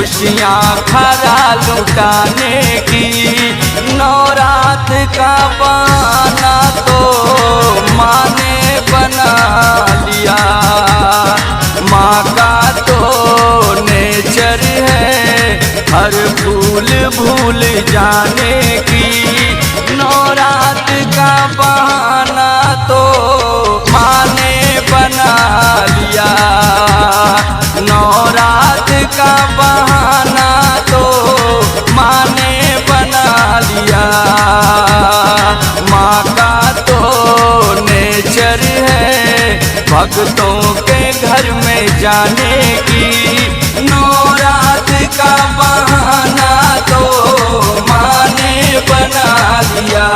खुशियाँ खरा लुटाने की। नवरात का बहाना तो माँ ने बना लिया। माँ का तो नेचर है हर भूल भूल जाने की। नवरात का बहाना तो माँ ने बना लिया। नवरात का बहाना तो माँ ने बना लिया। माँ का तो नेचर है भक्तों के घर में जाने की। नवरात का बहाना तो माँ ने बना लिया।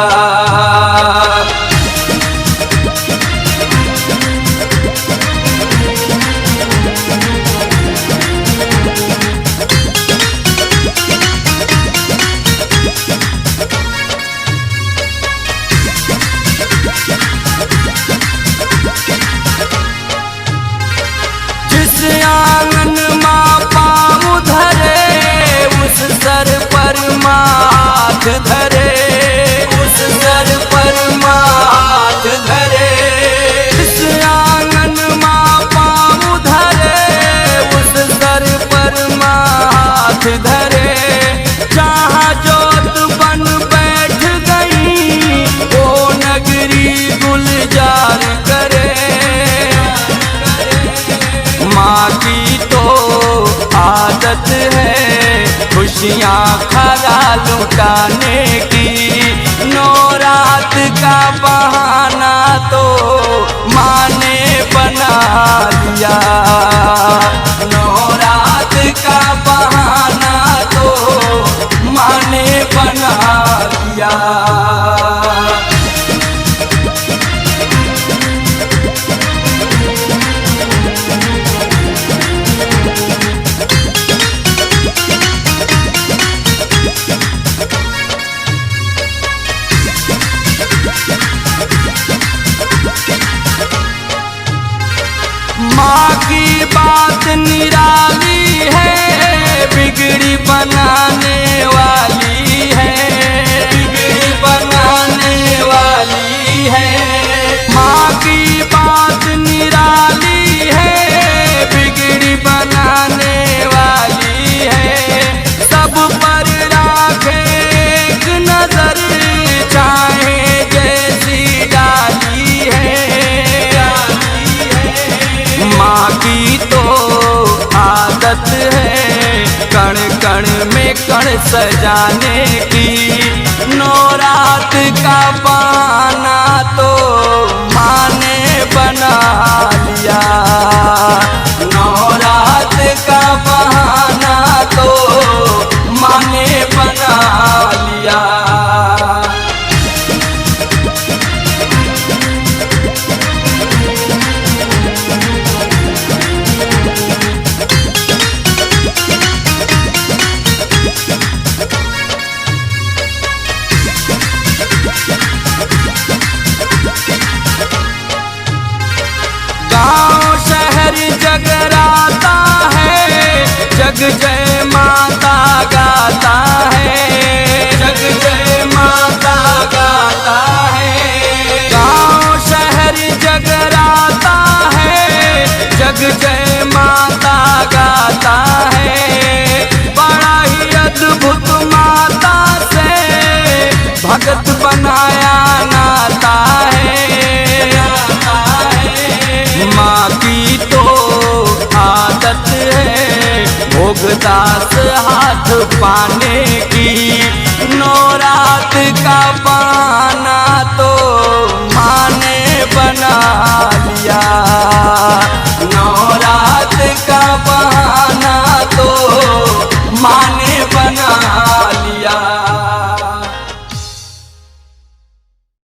जिस आंगन माँ पाँव धरे उस सर पर माँ हाथ धरे। उस सर पर माँ हाथ धरे। जिस आंगन माँ पाँव धरे उस सर पर माँ हाथ धरे। जहाँ जोत बन बैठ गई वो नगरी गुलजार करे। माँ की तो आदत है खुशियाँ खरा लुटाने की। नवरात का बहाना तो माँ ने बना लिया। नवरात का बहाना तो माँ ने बना लिया। माँ की बात निराली है बिगड़ी बनाने वाली है। बिगड़ी बनाने वाली है। माँ की बात निराली है बिगड़ी बनाने वाली है। सब पर राखे एक नजर चाहे जैसी डाली है। माँ की तो आदत है कण कण में कण सजाने की। नवरात का बहाना तो माँ ने बना लिया। नवरात का बहाना तो माँ ने बना लिया। गाँव शहर जगराता है जग जय माता गाता है। जग जय माता गाता है। गाँव शहर जगराता है जग जय माता गाता है। बड़ा ही अद्भुत माता से भगत बनाया नाता है। माँ की तो आदत है भोगदास हाथ पाने की। नवरात का बहाना तो